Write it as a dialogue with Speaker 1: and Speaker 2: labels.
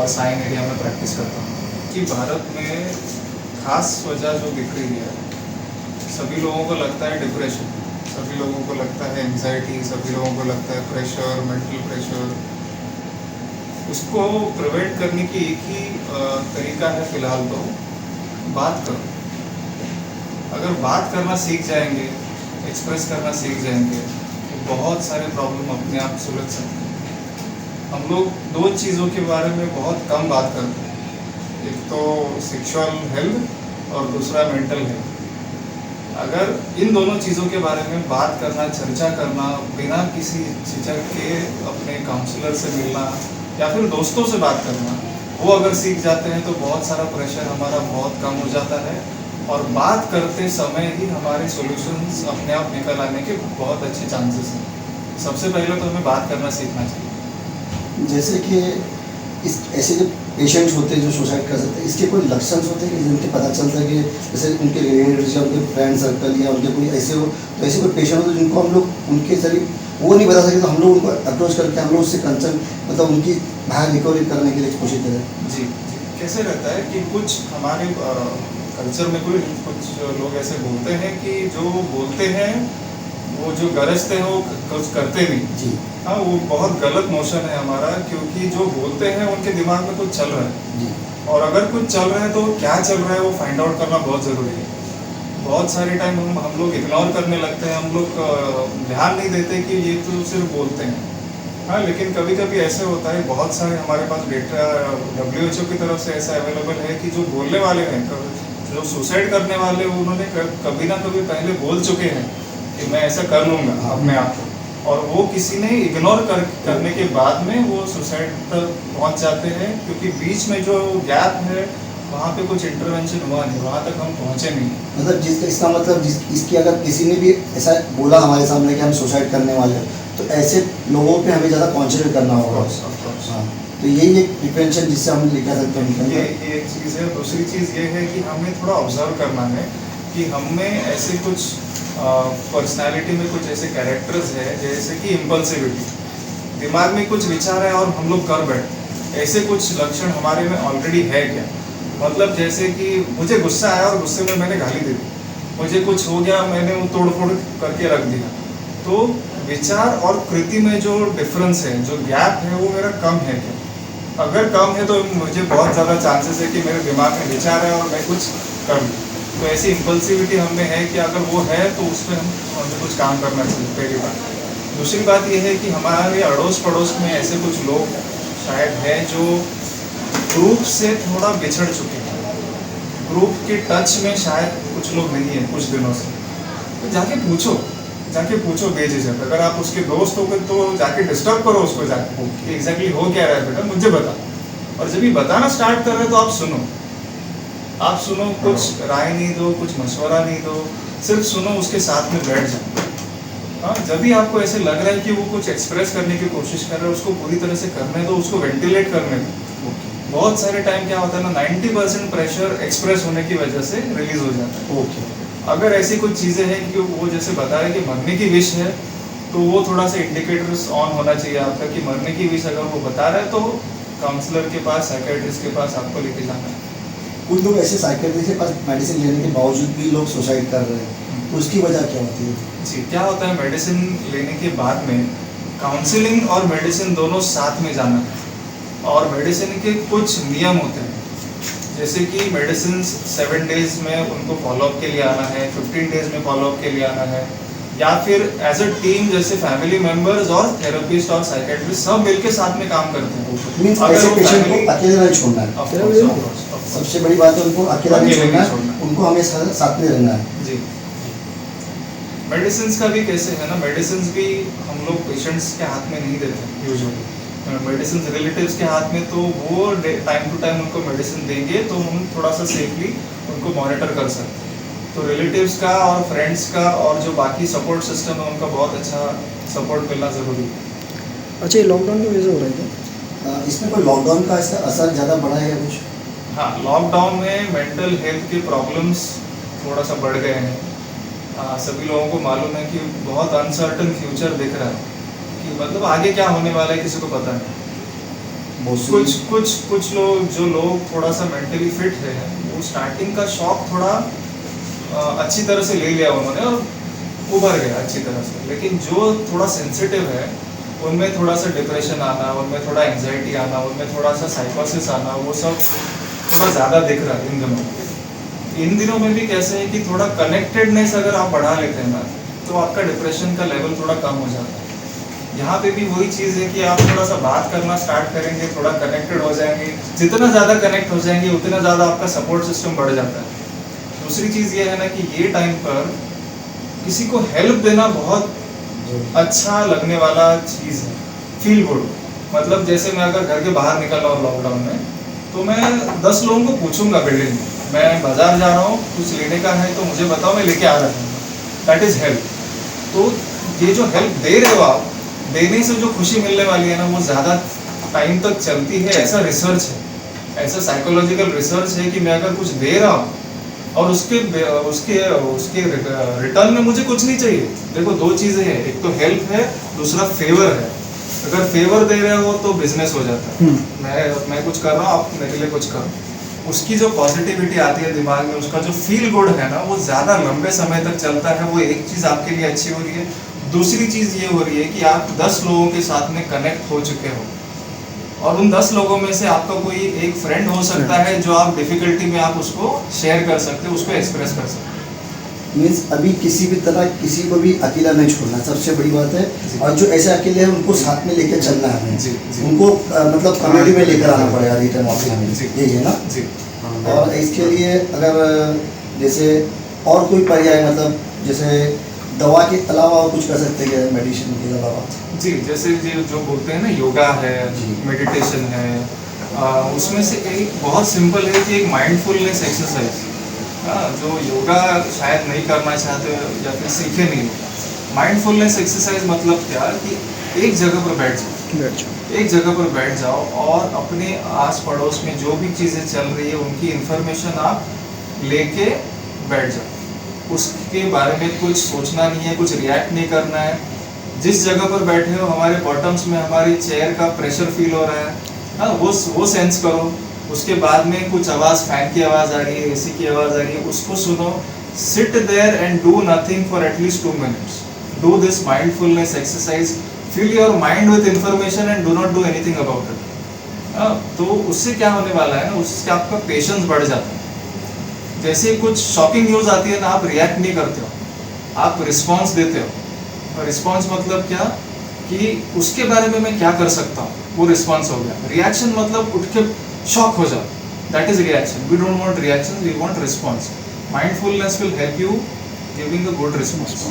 Speaker 1: और sign area में practice करता हूँ कि भारत में खास वजह जो दिख रही है, सभी लोगों को लगता है डिप्रेशन, सभी लोगों को लगता है एंजाइटी, सभी लोगों को लगता है प्रेशर, मेंटल प्रेशर। उसको प्रिवेंट करने की एक ही तरीका है फिलहाल तो, बात करो। अगर बात करना सीख जाएंगे, एक्सप्रेस करना सीख जाएंगे तो बहुत सारे प्रॉब्लम अपने आप सुलझ सकते हैं। हम लोग दो चीज़ों के बारे में बहुत कम बात करते हैं, एक तो सेक्सुअल हेल्थ और दूसरा मेंटल हेल्थ। अगर इन दोनों चीज़ों के बारे में बात करना, चर्चा करना, बिना किसी झिझक के अपने काउंसलर से मिलना या फिर दोस्तों से बात करना, वो अगर सीख जाते हैं तो बहुत सारा प्रेशर हमारा बहुत कम हो जाता है और बात करते समय ही हमारे सॉल्यूशंस अपने आप निकल आने के बहुत अच्छे चांसेस हैं। सबसे पहले तो हमें बात करना सीखना चाहिए।
Speaker 2: जैसे कि इस ऐसे जो पेशेंट्स होते हैं जो सुसाइड कर सकते हैं, इसके कोई लक्षण होते हैं कि जिनके पता चलता है कि जैसे उनके रिलेटिव्स या उनके फ्रेंड सर्कल या उनके कोई ऐसे हो, तो ऐसे कोई पेशेंट होते हैं जिनको हम लोग उनके जरिए वो नहीं बता सकते, तो हम लोग उनको अप्रोच करके हम लोग उससे कंसर्न मतलब उनकी बाहर रिकवरी करने के लिए कोशिश करें।
Speaker 1: जी, कैसे रहता है कि कुछ हमारे कल्चर में कुछ लोग ऐसे बोलते हैं कि जो बोलते हैं वो जो गरजते हैं वो कुछ करते नहीं।
Speaker 2: जी
Speaker 1: हाँ, वो बहुत गलत नोशन है हमारा, क्योंकि जो बोलते हैं उनके दिमाग में कुछ चल रहा है
Speaker 2: जी
Speaker 1: और अगर कुछ चल रहा है तो क्या चल रहा है वो फाइंड आउट करना बहुत ज़रूरी है। बहुत सारे टाइम हम लोग इग्नोर करने लगते हैं, हम लोग ध्यान नहीं देते कि ये तो सिर्फ बोलते हैं। हाँ, लेकिन कभी कभी ऐसे होता है, बहुत सारे हमारे पास डेटा WHO की तरफ से ऐसा अवेलेबल है कि जो बोलने वाले हैं, जो सुसाइड करने वाले, उन्होंने कभी ना कभी पहले बोल चुके हैं कि मैं ऐसा कर लूँगा अपने आप को, और वो किसी ने इग्नोर करने के बाद में वो सुसाइड तक पहुंच जाते हैं, क्योंकि बीच में जो गैप है वहाँ पे कुछ इंटरवेंशन हुआ नहीं, वहाँ तक हम पहुँचे नहीं।
Speaker 2: मतलब इसका मतलब इसकी अगर किसी ने भी ऐसा बोला हमारे सामने कि हम सुसाइड करने वाले हैं, तो ऐसे लोगों पे हमें ज़्यादा कॉन्सेंट्रेट करना होगा। हाँ, तो यही एक प्रिवेंशन जिससे हम लिखा सकते हैं।
Speaker 1: ये एक चीज़ है। दूसरी चीज़ ये है कि हमें थोड़ा ऑब्जर्व करना है कि हम में ऐसे कुछ पर्सनालिटी में कुछ ऐसे कैरेक्टर्स है, जैसे कि इम्पल्सिविटी, दिमाग में कुछ विचार है और हम लोग कर बैठे, ऐसे कुछ लक्षण हमारे में ऑलरेडी है क्या? मतलब जैसे कि मुझे गुस्सा आया और गुस्से में मैंने गाली दे दी, मुझे कुछ हो गया, मैंने वो तोड़ फोड़ करके रख दिया। तो विचार और कृति में जो डिफरेंस है, जो गैप है, वो मेरा कम है क्या? अगर कम है तो मुझे बहुत ज़्यादा चांसेस है कि मेरे दिमाग में विचार है और मैं कुछ कर लूँ। तो ऐसी इम्पल्सिविटी हम में है कि अगर वो है तो उस पर हमें कुछ काम करना चाहिए, पहली बात। दूसरी बात ये है कि हमारे अड़ोस पड़ोस में ऐसे कुछ लोग शायद हैं जो ग्रुप से थोड़ा बिछड़ चुके हैं, ग्रुप के टच में शायद कुछ लोग नहीं हैं कुछ दिनों से। तो जाके पूछो बेझिझक। अगर आप उसके दोस्त हो गए तो जाके डिस्टर्ब करो उसको, जाके कि एग्जैक्टली हो क्या रहा है बेटा, मुझे बता। और जब ये बताना स्टार्ट कर रहे तो आप सुनो, कुछ राय नहीं दो, कुछ मशवरा नहीं दो, सिर्फ सुनो, उसके साथ में बैठ जाओ। हाँ, जब भी आपको ऐसे लग रहा है कि वो कुछ एक्सप्रेस करने की कोशिश कर रहे हैं, उसको पूरी तरह से करने दो, उसको वेंटिलेट करने दो। बहुत सारे टाइम क्या होता है ना, 90% प्रेशर एक्सप्रेस होने की वजह से रिलीज हो जाता है।
Speaker 2: ओके,
Speaker 1: अगर ऐसी कुछ चीज़ें हैं कि वो जैसे बता रहे कि मरने की विश है, तो वो थोड़ा सा इंडिकेटर्स ऑन होना चाहिए आपका कि मरने की विश अगर वो बता रहा है तो काउंसलर के पास, साइकेट्रिस्ट के पास आपको लेके जाना है।
Speaker 2: कुछ लोग ऐसे साइकेट्रिस्ट के पास मेडिसिन लेने के बावजूद भी लोग सुसाइड कर रहे हैं, तो उसकी वजह क्या होती है?
Speaker 1: जी, क्या होता है, मेडिसिन लेने के बाद में काउंसलिंग और मेडिसिन दोनों साथ में जाना है, और मेडिसिन के कुछ नियम होते हैं, जैसे कि मेडिसिन 7 डेज में उनको फॉलोअप के लिए आना है, 15 डेज में फॉलोअप के लिए आना है, या फिर एज अ टीम जैसे फैमिली मेंबर्स और थेरेपिस्ट और साइकेट्रिस्ट सब मिलके साथ में काम करते हैं।
Speaker 2: मींस ऐसे पेशेंट को अकेले नहीं छोड़ना है, सबसे बड़ी बात है उनको अकेला नहीं छोड़ना है, उनको हमेशा साथ में रहना है।
Speaker 1: जी, मेडिसिन का भी कैसे है ना, मेडिसिन भी हम लोग पेशेंट्स के हाथ में नहीं देते यूजुअली, मेडिसिन रिलेटिव्स के हाथ में, तो वो टाइम टू टाइम उनको मेडिसिन देंगे तो हम थोड़ा सा सेफली उनको मॉनिटर कर सकते हैं। तो रिलेटिव्स का और फ्रेंड्स का और जो बाकी सपोर्ट सिस्टम है उनका बहुत अच्छा सपोर्ट मिलना ज़रूरी है।
Speaker 3: अच्छा, ये लॉकडाउन की वजह से हो रहा है क्या?
Speaker 2: इसमें कोई लॉकडाउन का इसका असर ज़्यादा बढ़ा है या कुछ?
Speaker 1: हाँ, लॉकडाउन में मेंटल हेल्थ के प्रॉब्लम्स थोड़ा सा बढ़ गए हैं। सभी लोगों को मालूम है कि बहुत अनसर्टन फ्यूचर दिख रहा है, कि मतलब आगे क्या होने वाला है किसी को पता नहीं। कुछ लोग जो लोग थोड़ा सा मेंटली फिट है वो स्टार्टिंग का शॉक थोड़ा अच्छी तरह से ले लिया उन्होंने और उभर गया अच्छी तरह से, लेकिन जो थोड़ा सेंसिटिव है उनमें थोड़ा सा डिप्रेशन आना, उनमें थोड़ा एंजाइटी आना, उनमें थोड़ा सा साइकोसिस आना, वो सब थोड़ा ज़्यादा दिख रहा है इन दिनों। इन दिनों में भी कैसे है कि थोड़ा कनेक्टेडनेस अगर आप बढ़ा लेते हैं ना तो आपका डिप्रेशन का लेवल थोड़ा कम हो जाता है। यहाँ पे भी वही चीज़ है कि आप थोड़ा सा बात करना स्टार्ट करेंगे, थोड़ा कनेक्टेड हो जाएंगे, जितना ज़्यादा कनेक्ट हो जाएंगे उतना ज़्यादा आपका सपोर्ट सिस्टम बढ़ जाता है। दूसरी चीज़ ये है ना कि ये टाइम पर किसी को हेल्प देना बहुत अच्छा लगने वाला चीज़ है, फील गुड। मतलब जैसे मैं अगर घर के बाहर निकल रहा हूँ लॉकडाउन में तो मैं 10 लोगों को पूछूंगा बिल्डिंग में, मैं बाजार जा रहा हूँ कुछ लेने का है तो मुझे बताओ, मैं लेके आ रहा हूँ, दैट इज़ हेल्प। तो ये जो हेल्प दे रहे हो आप, देने से जो खुशी मिलने वाली है ना वो ज़्यादा टाइम तक चलती है, ऐसा रिसर्च है, ऐसा साइकोलॉजिकल रिसर्च है कि मैं अगर कुछ दे रहा हूँ और उसके रिटर्न में मुझे कुछ नहीं चाहिए। देखो दो चीज़ें हैं, एक तो हेल्प है, दूसरा फेवर है। अगर फेवर दे रहे हो तो बिजनेस हो जाता है, मैं कुछ कर रहा हूँ, आप मेरे लिए कुछ करो, उसकी जो पॉजिटिविटी आती है दिमाग में, उसका जो फील गुड है ना वो ज़्यादा लंबे समय तक चलता है। वो एक चीज़ आपके लिए अच्छी हो रही है। दूसरी चीज़ ये हो रही है कि आप 10 लोगों के साथ में कनेक्ट हो चुके हो और उन 10 लोगों में से आपका कोई एक फ्रेंड हो सकता है जो आप डिफिकल्टी में आप उसको शेयर कर सकते हो, उसको एक्सप्रेस कर सकते हो।
Speaker 2: मीन्स अभी किसी भी तरह किसी को भी अकेला नहीं छोड़ना, सबसे बड़ी बात है। और जो ऐसे अकेले हैं उनको साथ में लेकर चलना है हमें, उनको मतलब कम्युनिटी में लेकर आना पड़ेगा रिटर्न ऑफ में, यही है ना जी। और इसके लिए अगर जैसे और कोई पर्याय, मतलब जैसे दवा के अलावा और कुछ कर सकते हैं मेडिसिन के अलावा?
Speaker 1: जी, जैसे जो बोलते हैं ना योगा है, मेडिटेशन है, उसमें से एक बहुत सिंपल है कि एक माइंडफुलनेस एक्सरसाइज, जो योगा शायद नहीं करना चाहते या फिर सीखे नहीं। माइंडफुलनेस एक्सरसाइज मतलब क्या कि एक जगह पर बैठ जाओ, एक जगह पर बैठ जाओ और अपने आस पड़ोस में जो भी चीज़ें चल रही है उनकी इंफॉर्मेशन आप लेके बैठ जाओ। उसके बारे में कुछ सोचना नहीं है, कुछ रिएक्ट नहीं करना है। जिस जगह पर बैठे हो हमारे बॉटम्स में हमारी चेयर का प्रेशर फील हो रहा है, हाँ वो सेंस करो। उसके बाद में कुछ आवाज़, फैन की आवाज़ आ रही है, एसी की आवाज़ आ रही है, उसको सुनो। Sit there and do nothing for at least 2 minutes. Do this mindfulness exercise, fill your mind with information and do not do anything about it. तो उससे क्या होने वाला है ना, उससे आपका पेशेंस बढ़ जाता है। जैसे कुछ शॉकिंग न्यूज़ आती है ना, आप रिएक्ट नहीं करते हो, आप रिस्पॉन्स देते हो। और रिस्पॉन्स मतलब क्या कि उसके बारे में मैं क्या कर सकता हूँ, वो रिस्पॉन्स हो गया। रिएक्शन मतलब उठ के शॉक हो जाओ, that is reaction. We don't want reaction, we want response. Mindfulness will help you giving a good response.